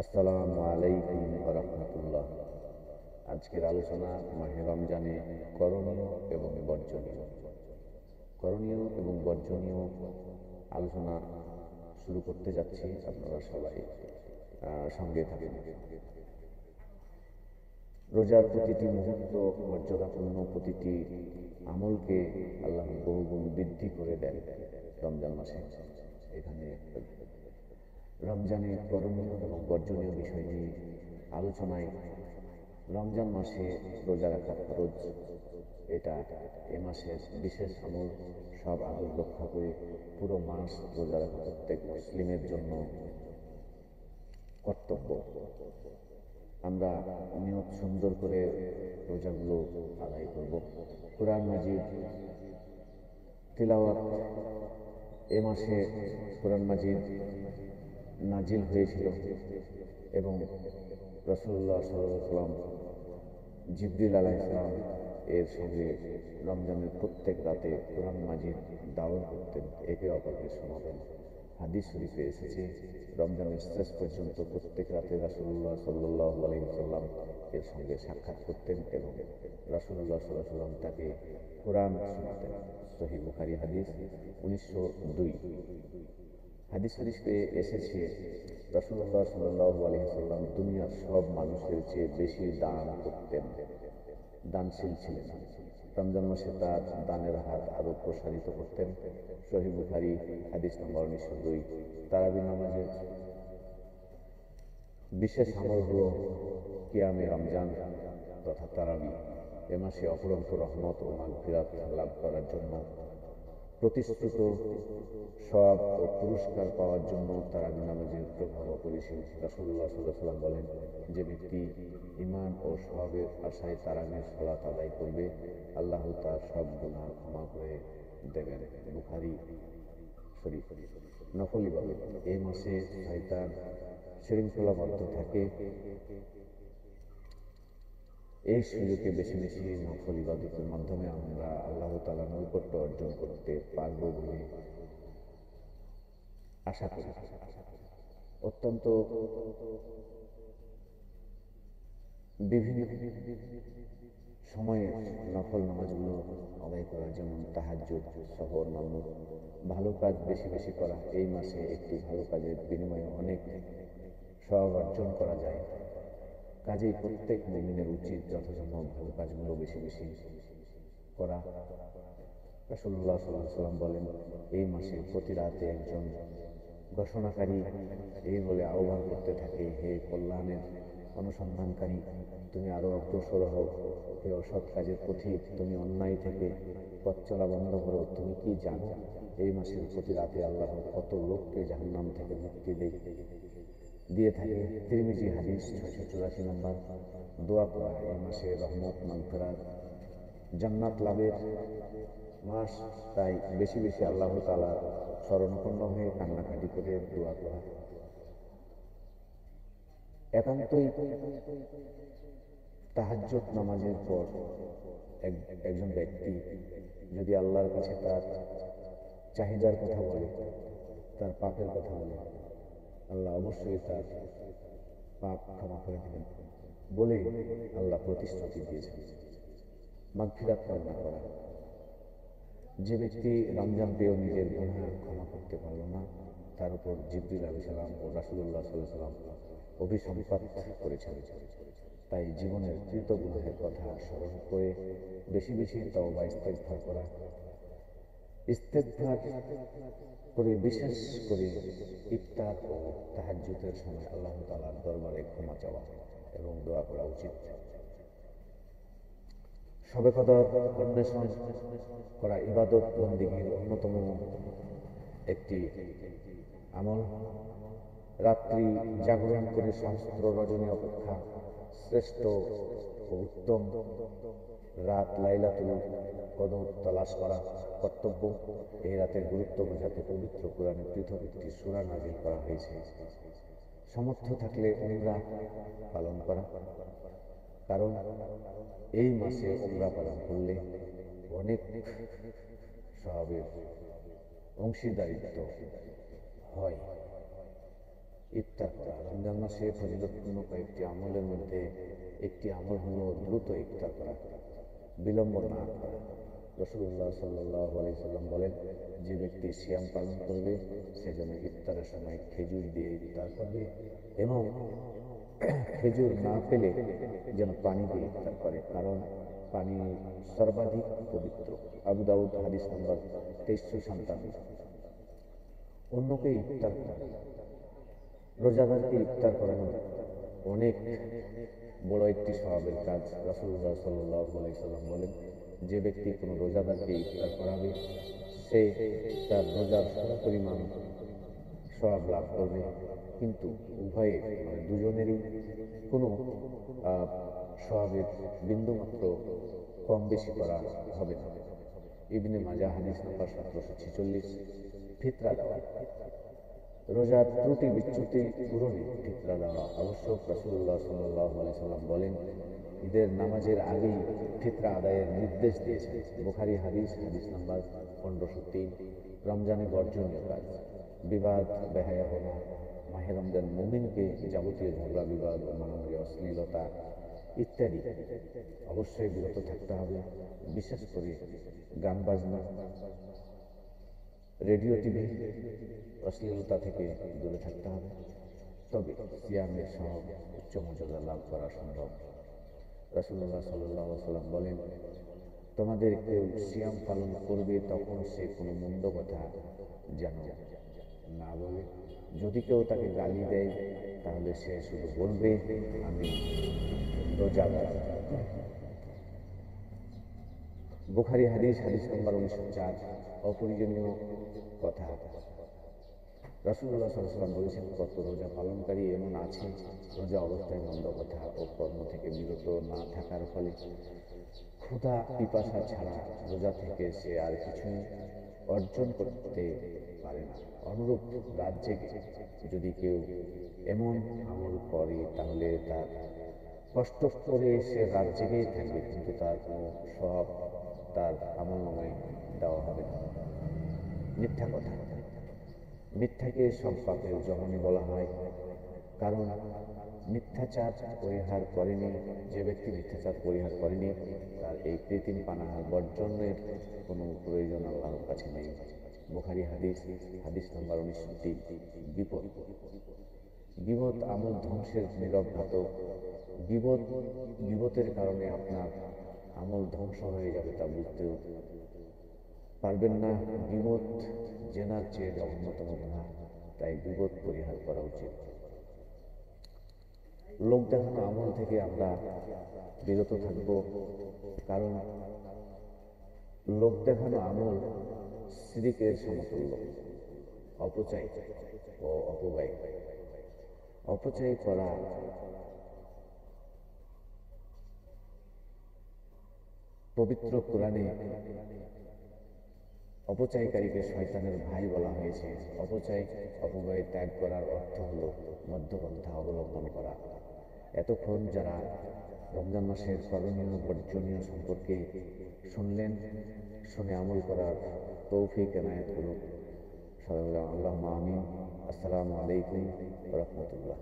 আসসালামু আলাইকুম ওয়া রাহমাতুল্লাহ। আজকের আলোচনা মাহে রমজানে করণীয় এবং বর্জনীয়। করণীয় এবং বর্জনীয় আলোচনা শুরু করতে যাচ্ছি, আপনারা সবাই সঙ্গে থাকুন। রোজার প্রতিটি মুহূর্ত মর্যাদাপূর্ণ, প্রতিটি আমলকে আল্লাহ বহুগুণ বৃদ্ধি করে দেন রমজান মাসে। এখানে রমজানের করণীয় এবং বর্জনীয় বিষয় নিয়ে আলোচনায় রমজান মাসে রোজা রাখা ফরজ, এটা এ মাসের বিশেষ আমল। সব আদব রক্ষা করে পুরো মাস রোজা রাখা প্রত্যেক মুসলিমের জন্য কর্তব্য। আমরা নিয়ত সুন্দর করে রোজাগুলো আদায় করব। কুরআন মাজিদ তিলাওয়াত, এ মাসে কুরআন মাজিদ নাজিল হয়েছিল এবং রাসূলুল্লাহ সাল্লাল্লাহু আলাইহি ওয়াসাল্লাম জিবরিল আলাইহিস সালাম এর সঙ্গে রমজানের প্রত্যেক রাতে কুরআন মাজিদ দাওয়াত করতেন, একে অপরকে শোনাতেন। হাদিস শরীফে এসেছে, রমজানের শেষ পর্যন্ত প্রত্যেক রাতে রাসূলুল্লাহ সাল্লাল্লাহু আলাইহি ওয়াসাল্লাম এর সঙ্গে সাক্ষাৎ করতেন এবং রাসূলুল্লাহ সাল্লাল্লাহু আলাইহি ওয়াসাল্লাম তাকে কোরআন শোনাতেন। সহিহ বুখারী হাদিস 1902। হাদিস শরীফে এসেছে, রাসূলুল্লাহ সাল্লাল্লাহু আলাইহি ওয়াসাল্লাম দুনিয়ার সব মানুষের চেয়ে বেশি দান করতেন, দানশীল ছিলেন। রমজান মাসে তার দানের হাত আরো প্রসারিত করতেন। সহিহ বুখারী হাদিস নম্বর 1902। তারাবি নামাজের বিশেষ আমল হলো কিয়ামে রমজান তথা তারাবি। এ মাসে অফুরন্ত রহমত ও মাগফিরাত লাভ করার জন্য, প্রতিশ্রুত সওয়াব ও পুরস্কার পাওয়ার জন্য তারাবি নামাজের প্রভাব অপরিসীম। রাসূলুল্লাহ সাল্লাল্লাহু আলাইহি ওয়াসাল্লাম বলেন, যে ব্যক্তি ঈমান ও সওয়াবের আশায় তারাবির সালাত আদায় করবে, আল্লাহ তার সব গুনাহ ক্ষমা করে দেবেন। বুখারী শরীফ। নফল ইবাদত, এই মাসে শয়তান শৃঙ্খলাবদ্ধ থাকে। এই সুযোগে বেশি বেশি নফল ইবাদতের মাধ্যমে আমরা আল্লাহ তাআলার নৈকট্য অর্জন করতে পারব বলে আশা করি। অত্যন্ত বিভিন্ন সময়ে নফল নামাজগুলো আদায় করা, যেমন তাহাজ্জুদ, সহর, মাগরিব, ভালো কাজ বেশি বেশি করা। এই মাসে একটি ভালো কাজের বিনিময়ে অনেক সওয়াব অর্জন করা যায়। কাজেই প্রত্যেক মুমিনের উচিত যথাসম্ভব ভালো কাজগুলো বেশি বেশি করা। রাসূলুল্লাহ সাল্লাল্লাহু আলাইহি ওয়াসাল্লাম বলেন, এই মাসে প্রতি রাতে একজন ঘোষণাকারী এই বলে আহ্বান করতে থাকে, হে কল্যাণের অনুসন্ধানকারী, তুমি আরো অগ্রসর হও। হে অসৎ কাজের পথিক, তুমি অন্যায় থেকে পথ চলা বন্ধ করো। তুমি কি জানো এই মাসের প্রতি রাতে আল্লাহ কত লোককে জাহান্নাম থেকে মুক্তি দিয়ে থাকে? তিরমিজি হাদিস 684 নম্বর। দোয়া করা, এই মাসে রহমত, মাগফিরাত, জান্নাত লাভের মাস। তাই বেশি বেশি আল্লাহ তাআলার শরণাপন্ন হয়ে কান্নাকাটি করে দোয়া করা। একান্তই তাহাজ্জুদ নামাজের পর একজন ব্যক্তি যদি আল্লাহর কাছে তার চাহিদার কথা বলে, তার পাপের কথা বলে, আল্লাহ অবশ্যই তার পাপ ক্ষমা করে দেবেন বলে আল্লাহ প্রতিশ্রুতি দিয়েছেন। মাগফিরাত কামনা করা, যে ব্যক্তি রমজান পেয়েও নিজের গুনাহ ক্ষমা করতে পারল না, তার উপর জিবরিল আলাইহিস সালাম ও রাসূলুল্লাহ সাল্লাল্লাহু আলাইহি ওয়াসাল্লাম অভিসম্পাত করেছেন। তাই জীবনের কৃত গুনাহের কথা স্মরণ করে বেশি বেশি তওবা ইস্তেগফার করা, ইস্তেগফার করে বিশেষ করে ইফতার ও তাহাজ্জুদের সময় আল্লাহ তাআলার দরবারে ক্ষমা চাওয়া এবং দোয়া করা উচিত। শবে কদর অন্বেষণ করা ইবাদত বন্দেগীর অন্যতম একটি আমল। রাত্রি জাগরণ করে সহস্র রজনী অপেক্ষা শ্রেষ্ঠ ও উত্তম রাত লাইলাতুল কদর তালাশ করা কর্তব্য। এই রাতের গুরুত্ব বোঝাতে পবিত্র কোরআনে পৃথক একটি সূরা নাযিল করা হয়েছে। সামর্থ্য থাকলে উমরা পালন করা, কারণ এই মাসে উমরা পালন করলে অনেক সওয়াবের অংশীদারিত্ব হয়। ইফতার করা। রমজান মাসে ফজিলতপূর্ণ কয়েকটি আমলের মধ্যে একটি আমল হলো দ্রুত ইফতার করা, বিলম্ব না করা। রাসূলুল্লাহ সাল্লাল্লাহু আলাইহি সাল্লাম বলেন, যে ব্যক্তি সিয়াম পালন করবে সে যেন ইফতারের সময় খেজুর দিয়ে ইফতার করবে এবং খেজুর না পেলে যেন পানি দিয়ে ইফতার করে, কারণ পানি সর্বাধিক পবিত্র। আবু দাউদ হাদিস নম্বর 2357। অন্যকে ইফতার করা, রোজাদারকে ইফতার করানো অনেক বড় একটি সওয়াবের কাজ। রাসূলুল্লাহ সাল্লাল্লাহু আলাইহি সাল্লাম বলেন, যে ব্যক্তি কোনো রোজাদারকে ইফতার করাবে সে তার রোজার সমপরিমাণ সওয়াব লাভ করবে, কিন্তু উভয়ের মানে দুজনেরই কোনো সওয়াবের বিন্দুমাত্র কম বেশি করা হবে না। ইবনে মাজাহ হাদিস নম্বর 1746। ফিতরা দেওয়া, রোজার ত্রুটি বিচ্যুতি পূরণে ফিতরা দেওয়া আবশ্যক। রাসূলুল্লাহ সাল্লাল্লাহু আলাইহি সাল্লাম বলেন, ঈদের নামাজের আগেই ফিতরা আদায়ের নির্দেশ দিয়েছেন। বুখারী হাদিস নম্বর 1503। রমজানে বর্জনীয় কাজ, বিবাদ, বেহায়াপনা, মাহে রমজান মুমিনকে যাবতীয় ঝগড়া বিবাদ, মারামারি, অশ্লীলতা ইত্যাদি অবশ্যই বিরত থাকতে হবে। বিশেষ করে গান বাজনা, রেডিও, টিভি, অশ্লীলতা থেকে দূরে থাকতে হবে। তবে সিয়ামের সহ উচ্চ মর্যাদা লাভ করা সম্ভব। রাসূলুল্লাহ সাল্লাল্লাহু আলাইহি সাল্লাম বলেন, তোমাদের কেউ সিয়াম পালন করবে তখন সে কোনো মন্দ কথা যেন না বলে। যদি কেউ তাকে গালি দেয় তাহলে সে শুধু বলবে, আমি রোজাদার। বুখারী হাদিস নম্বর 1904। অপ্রয়োজনীয় কথা, রাসূলুল্লাহ সাল্লাল্লাহু আলাইহি ওয়াসাল্লাম বলেছেন, কত রোজা পালনকারী এমন আছে রোজা অবস্থায় মন্দ কথা ও কর্ম থেকে বিরত না থাকার ফলে ক্ষুধা পিপাসা ছাড়া রোজা থেকে সে আর কিছুই অর্জন করতে পারে না। অনুরূপ রাত জেগে যদি কেউ এমন আমল করে তাহলে তার কষ্ট করে সে রাত জেগেই থাকবে, কিন্তু তার কোনো সওয়াব তার আমলনামায় দেওয়া হবে না। মিথ্যা কথা, মিথ্যাকে সব পাপের জননী বলা হয়, কারণ মিথ্যাচার পরিহার করেনি। যে ব্যক্তি মিথ্যাচার পরিহার করেনি তার এই কৃত্রিম পানাহার বর্জনের কোনো প্রয়োজন আল্লাহর কাছে নেই। বুখারী হাদিস নম্বর 1903। গীবত আমল ধ্বংসের নীরব ঘাতক। গীবতের কারণে আপনার আমল ধ্বংস হয়ে যাবে তা বুঝতেও পারবেন না। গীবত জেনার চেয়ে জঘন্যতম গুনাহ, তাই গীবত পরিহার করা উচিত। লোক দেখানো আমল থেকে আমরা বিরত থাকব, কারণ লোক দেখানো আমল শিরকের সমতুল্য। অপচয় ও অপব্যয়, অপচয় করা পবিত্র কোরআনে অপচয়কারীকে শয়তানের ভাই বলা হয়েছে। অপব্যয় ত্যাগ করার অর্থ হলো মধ্যপন্থা অবলম্বন করা। এতক্ষণ যারা রমজান মাসের করণীয় বর্জনীয় সম্পর্কে শুনলেন, শুনে আমল করার তৌফিক এনায়েত করুন। সবাই আল্লাহুম্মা আমিন। আসসালামু আলাইকুম ওয়া রাহমাতুল্লাহ।